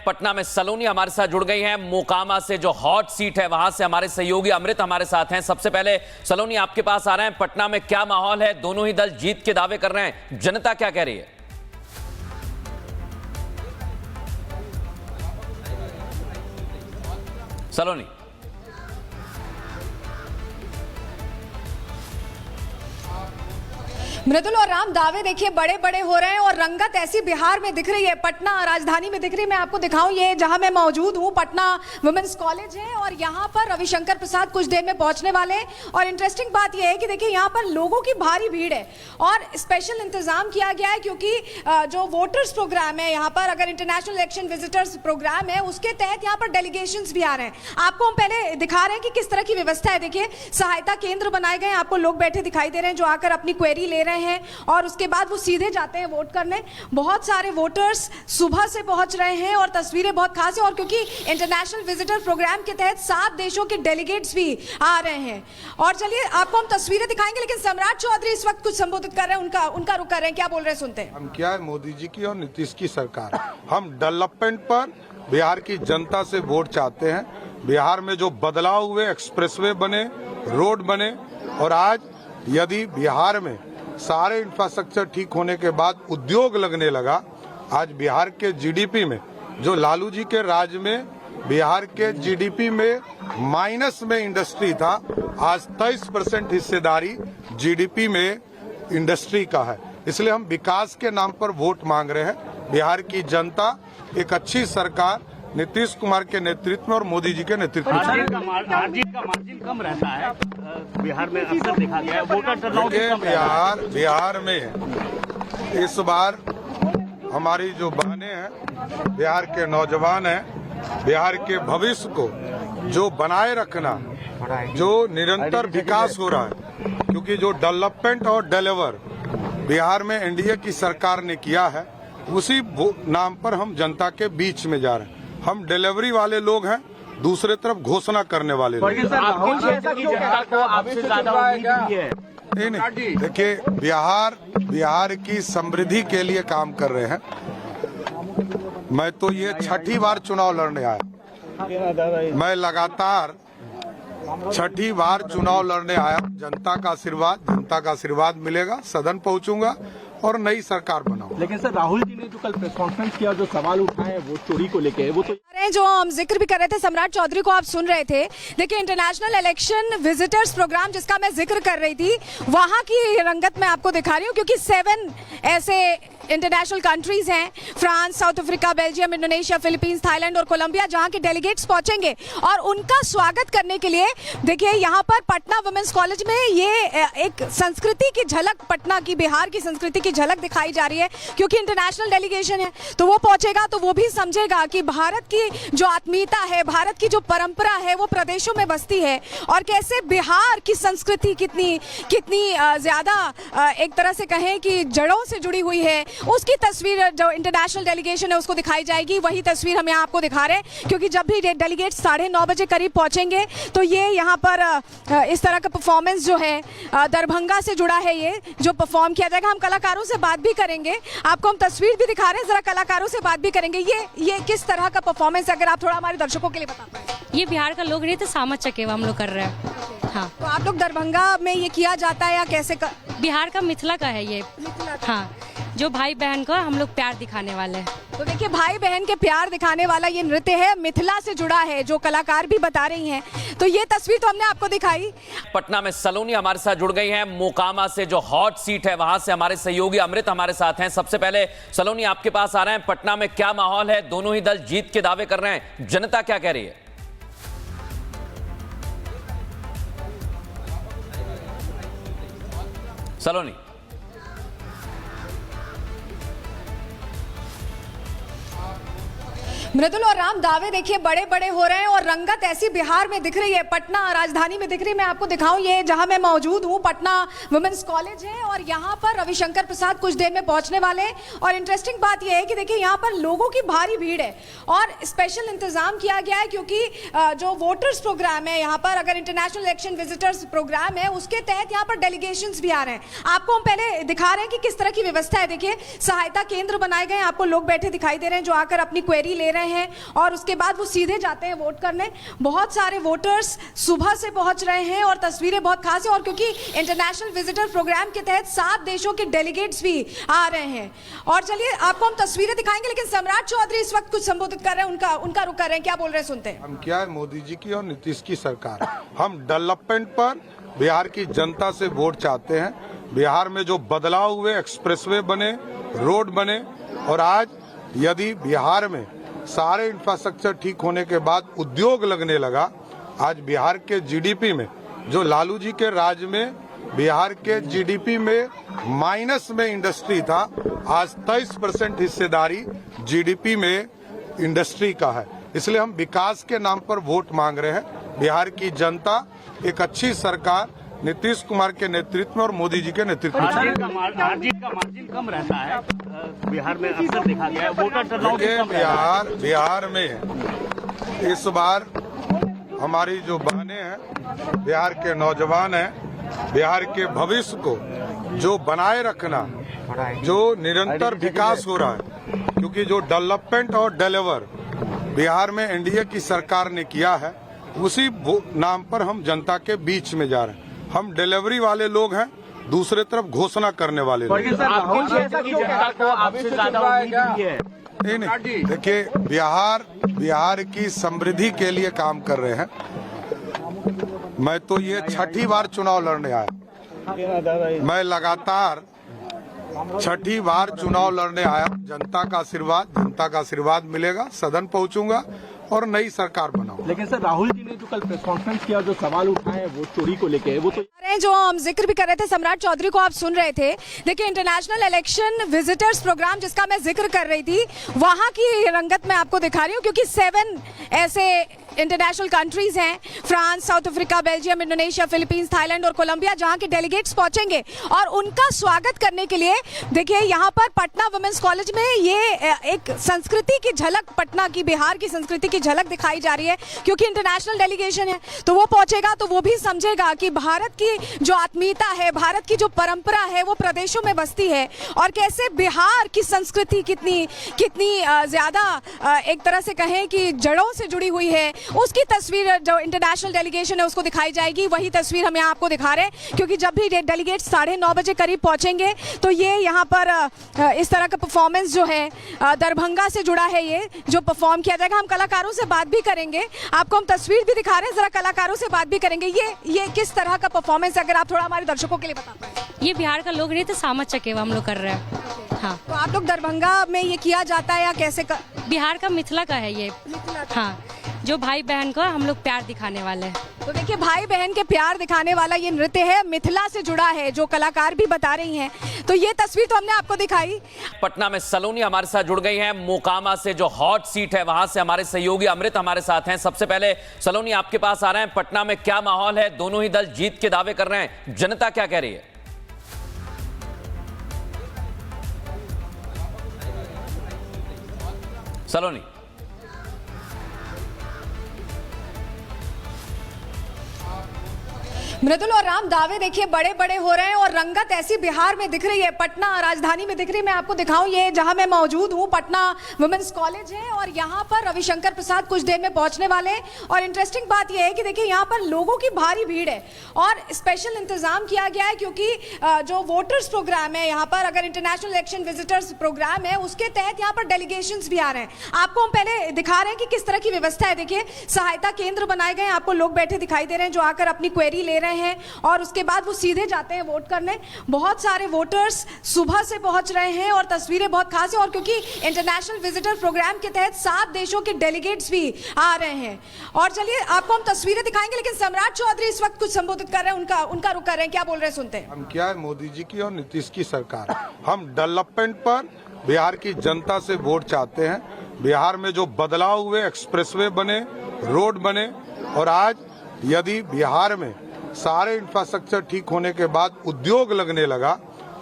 पटना में सलोनी हमारे साथ जुड़ गई हैं। मोकामा से जो हॉट सीट है वहां से हमारे सहयोगी अमृत हमारे साथ हैं। सबसे पहले सलोनी आपके पास आ रहे हैं। पटना में क्या माहौल है? दोनों ही दल जीत के दावे कर रहे हैं, जनता क्या कह रही है? सलोनी। मृदुल और राम, दावे देखिए बड़े बड़े हो रहे हैं और रंगत ऐसी बिहार में दिख रही है, पटना राजधानी में दिख रही है। मैं आपको दिखाऊं, ये जहां मैं मौजूद हूं पटना वुमेन्स कॉलेज है और यहां पर रविशंकर प्रसाद कुछ देर में पहुंचने वाले हैं। और इंटरेस्टिंग बात यह है कि देखिए यहां पर लोगों की भारी भीड़ है और स्पेशल इंतजाम किया गया है क्योंकि जो वोटर्स प्रोग्राम है यहाँ पर, अगर इंटरनेशनल इलेक्शन विजिटर्स प्रोग्राम है उसके तहत यहाँ पर डेलीगेशंस भी आ रहे हैं। आपको हम पहले दिखा रहे हैं कि किस तरह की व्यवस्था है। देखिए सहायता केंद्र बनाए गए हैं, आपको लोग बैठे दिखाई दे रहे हैं जो आकर अपनी क्वेरी ले रहे हैं और उसके बाद वो सीधे जाते हैं वोट करने। बहुत सारे वोटर्स सुबह से पहुंच रहे हैं और तस्वीरें बहुत खास है और क्योंकि इंटरनेशनल विजिटर प्रोग्राम के तहत 7 देशों के डेलीगेट्स भी आ रहे हैं। और चलिए आपको हम तस्वीरें दिखाएंगे, लेकिन सम्राट चौधरी इस वक्त कुछ संबोधित कर रहे हैं, उनका रुख कर रहे हैं। क्या बोल रहे हैं, सुनते हैं। हम क्या है, मोदी जी की और नीतीश की सरकार, हम डेवलपमेंट पर बिहार की जनता से वोट चाहते हैं। बिहार में जो बदलाव हुए, एक्सप्रेसवे बने, रोड बने और आज यदि बिहार में सारे इंफ्रास्ट्रक्चर ठीक होने के बाद उद्योग लगने लगा, आज बिहार के जीडीपी में, जो लालू जी के राज में बिहार के जीडीपी में माइनस में इंडस्ट्री था, आज 23% हिस्सेदारी जीडीपी में इंडस्ट्री का है। इसलिए हम विकास के नाम पर वोट मांग रहे हैं। बिहार की जनता एक अच्छी सरकार नीतीश कुमार के नेतृत्व में और मोदी जी के नेतृत्व में। मार्जिन का मार्जिन कम रहता है बिहार में, अक्सर देखा गया है। वोटर टर्नआउट बिहार में इस बार हमारी जो बहनें हैं, बिहार के नौजवान हैं, बिहार के भविष्य को जो बनाए रखना, जो निरंतर विकास हो रहा है, क्योंकि जो डेवलपमेंट और डिलीवर बिहार में एनडीए की सरकार ने किया है, उसी नाम पर हम जनता के बीच में जा रहे हैं। हम डिलीवरी वाले लोग हैं, दूसरे तरफ घोषणा करने वाले लोग। नहीं, देखिए बिहार की समृद्धि के लिए काम कर रहे हैं। मैं तो ये 6ठी बार चुनाव लड़ने आया, मैं लगातार 6ठी बार चुनाव लड़ने आया। जनता का आशीर्वाद मिलेगा, सदन पहुंचूंगा और नई सरकार बनाऊं। लेकिन सर, राहुल जी ने जो कल प्रेस कॉन्फ्रेंस किया, जो सवाल उठाए वो चोरी को लेके, वो तो जो हम जिक्र भी कर रहे थे, सम्राट चौधरी को आप सुन रहे थे। देखिए इंटरनेशनल इलेक्शन विजिटर्स प्रोग्राम जिसका मैं जिक्र कर रही थी, वहां की रंगत मैं आपको दिखा रही हूँ क्योंकि 7 ऐसे इंटरनेशनल कंट्रीज हैं, France, south Africa, Belgium, Indonesia, Philippines, Thailand और कोलंबिया, जहां के डेलीगेट्स पहुंचेंगे और उनका स्वागत करने के लिए देखिए यहां पर पटना वुमेन्स कॉलेज में ये एक संस्कृति की झलक, पटना की, बिहार की संस्कृति की झलक दिखाई जा रही है। क्योंकि इंटरनेशनल डेलीगेशन है तो वो पहुंचेगा तो वो भी समझेगा कि भारत की जो आत्मीयता है, भारत की जो परंपरा है वो प्रदेशों में बसती है और कैसे बिहार की संस्कृति कितनी ज्यादा एक तरह से कहें कि जड़ों से जुड़ी हुई है, उसकी तस्वीर जो इंटरनेशनल डेलीगेशन है उसको दिखाई जाएगी। वही तस्वीर हम यहाँ आपको दिखा रहे हैं क्योंकि जब भी डेलीगेट 9:30 बजे करीब पहुंचेंगे तो ये यहाँ पर इस तरह का परफॉर्मेंस जो है दरभंगा से जुड़ा है, ये जो परफॉर्म किया जाएगा। हम कलाकारों से बात भी करेंगे, आपको हम तस्वीर भी दिखा रहे हैं, जरा कलाकारों से बात भी करेंगे। ये किस तरह का परफॉर्मेंस, अगर आप थोड़ा हमारे दर्शकों के लिए बता पाएं। ये बिहार का लोग नहीं तो सामा चकेवा हम लोग कर रहे हैं। हाँ, तो आप लोग दरभंगा में ये किया जाता है या कैसे बिहार का मिथिला का है ये। हाँ, जो भाई बहन को हम लोग प्यार दिखाने वाले हैं। तो देखिए भाई बहन के प्यार दिखाने वाला ये नृत्य है, मिथिला से जुड़ा है, जो कलाकार भी बता रही हैं। तो ये तस्वीर तो हमने आपको दिखाई। पटना में सलोनी हमारे साथ जुड़ गई हैं। मोकामा से जो हॉट सीट है वहां से हमारे सहयोगी अमृत हमारे साथ हैं। सबसे पहले सलोनी आपके पास आ रहे हैं। पटना में क्या माहौल है? दोनों ही दल जीत के दावे कर रहे हैं, जनता क्या कह रही है? सलोनी। मृदुल और राम, दावे देखिए बड़े बड़े हो रहे हैं और रंगत ऐसी बिहार में दिख रही है, पटना राजधानी में दिख रही है। मैं आपको दिखाऊं, ये जहां मैं मौजूद हूं पटना वुमेन्स कॉलेज है और यहां पर रविशंकर प्रसाद कुछ देर में पहुंचने वाले हैं। और इंटरेस्टिंग बात यह है कि देखिए यहां पर लोगों की भारी भीड़ है और स्पेशल इंतजाम किया गया है क्योंकि जो वोटर्स प्रोग्राम है यहाँ पर, अगर इंटरनेशनल इलेक्शन विजिटर्स प्रोग्राम है उसके तहत यहाँ पर डेलीगेशंस भी आ रहे हैं। आपको हम पहले दिखा रहे हैं कि किस तरह की व्यवस्था है। देखिए सहायता केंद्र बनाए गए हैं, आपको लोग बैठे दिखाई दे रहे हैं जो आकर अपनी क्वेरी ले रहे हैं रहे हैं और उसके बाद वो सीधे जाते हैं वोट करने। बहुत सारे वोटर्स सुबह से पहुंच रहे हैं और तस्वीरें बहुत खास है, और क्योंकि इंटरनेशनल विजिटर प्रोग्राम के तहत 7 देशों के डेलीगेट्स भी आ रहे हैं। और चलिए आपको हम तस्वीरें दिखाएंगे, लेकिन सम्राट चौधरी इस वक्त कुछ संबोधित कर रहे हैं, उनका रुख कर रहे हैं, क्या बोल रहे हैं सुनते हैं। हम क्या है, मोदी जी की और नीतीश की सरकार, हम डेवलपमेंट पर बिहार की जनता से वोट चाहते हैं। बिहार में जो बदलाव हुए, एक्सप्रेसवे बने, रोड बने, और आज यदि बिहार में सारे इंफ्रास्ट्रक्चर ठीक होने के बाद उद्योग लगने लगा, आज बिहार के जीडीपी में, जो लालू जी के राज में बिहार के जीडीपी में माइनस में इंडस्ट्री था, आज 23% हिस्सेदारी जीडीपी में इंडस्ट्री का है। इसलिए हम विकास के नाम पर वोट मांग रहे हैं। बिहार की जनता एक अच्छी सरकार नीतीश कुमार के नेतृत्व में और मोदी जी के नेतृत्व में। मार्जिन का मार्जिन कम रहता है बिहार में, अक्सर देखा गया है। वोटर टर्नआउट कम रहता है। बिहार में इस बार हमारी जो बहनें हैं, बिहार के नौजवान हैं, बिहार के भविष्य को जो बनाए रखना, जो निरंतर विकास हो रहा है, क्योंकि जो डेवलपमेंट और डिलीवर बिहार में एनडीए की सरकार ने किया है, उसी नाम पर हम जनता के बीच में जा रहे हैं। हम डिलीवरी वाले लोग हैं, दूसरे तरफ घोषणा करने वाले लोग। नहीं, देखिए बिहार की समृद्धि के लिए काम कर रहे हैं। मैं तो ये 6ठी बार चुनाव लड़ने आया, मैं लगातार 6ठी बार चुनाव लड़ने आया। जनता का आशीर्वाद मिलेगा, सदन पहुंचूंगा और नई सरकार बनाऊंगा। लेकिन सर, राहुल जी ने जो कल प्रेस कॉन्फ्रेंस किया, जो सवाल उठाए वोट चोरी को लेके, वो तो जो हम जिक्र भी कर रहे थे, सम्राट चौधरी को आप सुन रहे थे। देखिए, इंटरनेशनल इलेक्शन विजिटर्स प्रोग्राम जिसका मैं जिक्र कर रही थी, वहां की रंगत मैं आपको दिखा रही हूँ, क्योंकि 7 ऐसे इंटरनेशनल कंट्रीज हैं, France, south Africa, Belgium, Indonesia, Philippines, Thailand और कोलंबिया, जहां के डेलीगेट्स पहुंचेंगे और उनका स्वागत करने के लिए देखिए यहाँ पर पटना वुमेन्स कॉलेज में ये एक संस्कृति की झलक, पटना की, बिहार की संस्कृति की झलक दिखाई जा रही है। क्योंकि इंटरनेशनल डेलीगेशन है तो वो पहुंचेगा तो वो भी समझेगा कि भारत की जो आत्मीयता है, भारत की जो परंपरा है, वो प्रदेशों में बसती है, और कैसे बिहार की संस्कृति कितनी ज्यादा एक तरह से कहें कि जड़ों से जुड़ी हुई है, उसकी तस्वीर जो इंटरनेशनल डेलीगेशन है उसको दिखाई जाएगी। वही तस्वीर हम यहाँ आपको दिखा रहे हैं, क्योंकि जब भी डेलीगेट 9:30 बजे करीब पहुंचेंगे तो ये यहाँ पर इस तरह का परफॉर्मेंस जो है दरभंगा से जुड़ा है, ये जो परफॉर्म किया जाएगा। हम कलाकारों से बात भी करेंगे, आपको हम तस्वीर भी दिखा रहे हैं, जरा कलाकारों से बात भी करेंगे। ये किस तरह का परफॉर्मेंस है, अगर आप थोड़ा हमारे दर्शकों के लिए बता पाए। ये बिहार का लोक नृत्य सामा चकेवा हम लोग कर रहे हैं। हाँ, तो आप लोग दरभंगा में ये किया जाता है या कैसे बिहार का मिथिला का है ये। हाँ, जो भाई बहन को हम लोग प्यार दिखाने वाले हैं। तो देखिए, भाई बहन के प्यार दिखाने वाला ये नृत्य है, मिथिला से जुड़ा है, जो कलाकार भी बता रही हैं। तो ये तस्वीर तो हमने आपको दिखाई। पटना में सलोनी हमारे साथ जुड़ गई हैं, मोकामा से जो हॉट सीट है वहां से हमारे सहयोगी अमृत हमारे साथ हैं। सबसे पहले सलोनी, आपके पास आ रहे हैं, पटना में क्या माहौल है? दोनों ही दल जीत के दावे कर रहे हैं, जनता क्या कह रही है? सलोनी, मृदुल और राम, दावे देखिए बड़े बड़े हो रहे हैं और रंगत ऐसी बिहार में दिख रही है, पटना राजधानी में दिख रही है। मैं आपको दिखाऊं, ये जहां मैं मौजूद हूं, पटना वुमेन्स कॉलेज है, और यहां पर रविशंकर प्रसाद कुछ देर में पहुंचने वाले हैं। और इंटरेस्टिंग बात यह है कि देखिए यहां पर लोगों की भारी भीड़ है और स्पेशल इंतजाम किया गया है, क्योंकि जो वोटर्स प्रोग्राम है यहाँ पर, अगर इंटरनेशनल इलेक्शन विजिटर्स प्रोग्राम है, उसके तहत यहाँ पर डेलीगेशंस भी आ रहे हैं। आपको हम पहले दिखा रहे हैं कि किस तरह की व्यवस्था है। देखिए, सहायता केंद्र बनाए गए हैं, आपको लोग बैठे दिखाई दे रहे हैं जो आकर अपनी क्वेरी ले रहे हैं, और उसके बाद वो सीधे जाते हैं वोट करने। बहुत सारे वोटर्स सुबह से पहुंच रहे हैं और तस्वीरें बहुत खास है, और क्योंकि इंटरनेशनल विजिटर प्रोग्राम के तहत 7 देशों के डेलीगेट्स भी आ रहे हैं। और चलिए आपको हम तस्वीरें दिखाएंगे, लेकिन सम्राट चौधरी इस वक्त कुछ संबोधित कर रहे हैं, उनका रुख कर रहे हैं, क्या बोल रहे हैं सुनते हैं। हम क्या है, मोदी जी की और नीतीश की सरकार, हम डेवलपमेंट पर बिहार की जनता से वोट चाहते हैं। बिहार में जो बदलाव हुए, एक्सप्रेसवे बने, रोड बने, और आज यदि बिहार में सारे इंफ्रास्ट्रक्चर ठीक होने के बाद उद्योग लगने लगा,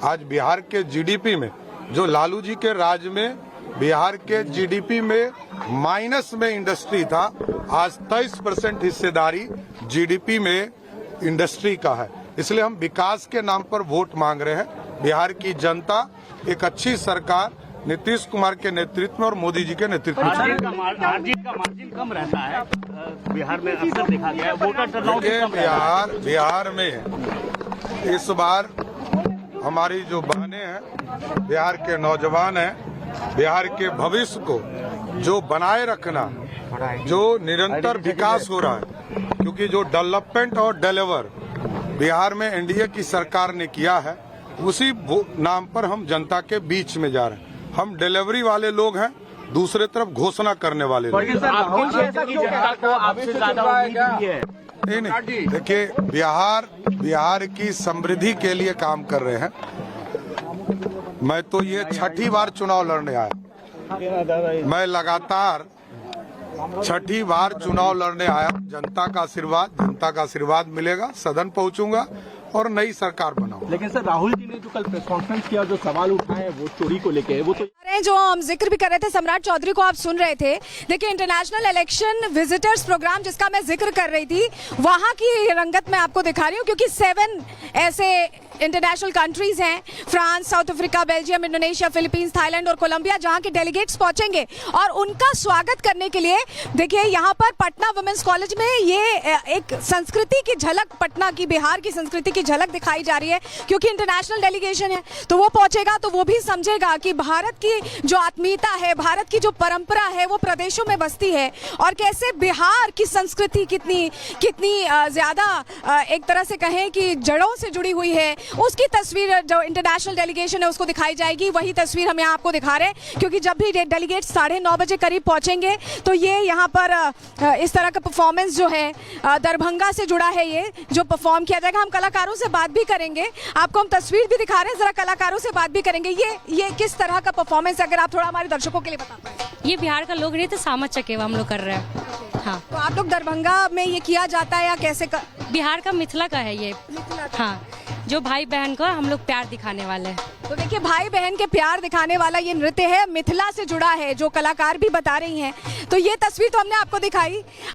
आज बिहार के जीडीपी में, जो लालू जी के राज में बिहार के जीडीपी में माइनस में इंडस्ट्री था, आज 23% हिस्सेदारी जीडीपी में इंडस्ट्री का है। इसलिए हम विकास के नाम पर वोट मांग रहे हैं। बिहार की जनता एक अच्छी सरकार नीतीश कुमार के नेतृत्व में और मोदी जी के नेतृत्व में। मार्जिन का मार्जिन कम रहता है बिहार में, अक्सर देखा गया है। वोटर टर्नआउट देखिए, कम रहता है। बिहार में इस बार हमारी जो बहनें हैं, बिहार के नौजवान हैं, बिहार के भविष्य को जो बनाए रखना, जो निरंतर विकास हो रहा है, क्योंकि जो डेवलपमेंट और डिलीवर बिहार में एनडीए की सरकार ने किया है, उसी नाम पर हम जनता के बीच में जा रहे हैं। हम डिलीवरी वाले लोग हैं, दूसरे तरफ घोषणा करने वाले लोग। आपके क्षेत्र की जनता को आपसे ज्यादा उम्मीद भी है। नहीं, देखिए, बिहार की समृद्धि के लिए काम कर रहे हैं। मैं तो ये छठी बार चुनाव लड़ने आया, मैं लगातार छठी बार चुनाव लड़ने आया। जनता का आशीर्वाद मिलेगा, सदन पहुंचूंगा और नई सरकार बनाऊंगा। लेकिन सर, राहुल जी ने जो कल प्रेस कॉन्फ्रेंस किया, जो सवाल उठाए हैं वोट चोरी को लेके, वो तो जो हम जिक्र भी कर रहे थे, सम्राट चौधरी को आप सुन रहे थे। देखिए, इंटरनेशनल इलेक्शन विजिटर्स प्रोग्राम जिसका मैं जिक्र कर रही थी, वहां की रंगत मैं आपको दिखा रही हूँ, क्योंकि 7 ऐसे इंटरनेशनल कंट्रीज हैं, France, south Africa, Belgium, Indonesia, Philippines, Thailand और कोलंबिया, जहां के डेलीगेट्स पहुंचेंगे और उनका स्वागत करने के लिए देखिए यहाँ पर पटना वुमेन्स कॉलेज में ये एक संस्कृति की झलक, पटना की, बिहार की संस्कृति की झलक दिखाई जा रही है। क्योंकि इंटरनेशनल डेलीगेशन है तो वो पहुंचेगा तो वो भी समझेगा कि भारत की जो आत्मीयता है, भारत की जो परंपरा है, वो प्रदेशों में बसती है, और कैसे बिहार की संस्कृति कितनी ज्यादा एक तरह से कहें कि जड़ों से जुड़ी हुई है, उसकी तस्वीर जो इंटरनेशनल डेलीगेशन है उसको दिखाई जाएगी। वही तस्वीर हम यहाँ आपको दिखा रहे हैं, क्योंकि जब भी डेलीगेट 9:30 बजे करीब पहुंचेंगे तो ये यहाँ पर इस तरह का परफॉर्मेंस जो है दरभंगा से जुड़ा है, ये जो परफॉर्म किया जाएगा। हम कलाकारों से बात भी करेंगे, आपको हम तस्वीर भी दिखा रहे हैं, जरा कलाकारों से बात भी करेंगे। ये किस तरह का परफॉर्मेंस, अगर आप थोड़ा हमारे दर्शकों के लिए बता पाएं। ये बिहार का लोक नृत्य सामा चकेवा हम लोग कर रहे हैं। हाँ, तो आप लोग दरभंगा में ये किया जाता है या कैसे बिहार का मिथिला का है ये। हाँ, जो भाई बहन को हम लोग प्यार दिखाने वाले हैं। तो देखिए, भाई बहन के प्यार दिखाने वाला ये नृत्य है, मिथिला से जुड़ा है, जो कलाकार भी बता रही हैं। तो ये तस्वीर तो हमने आपको दिखाई।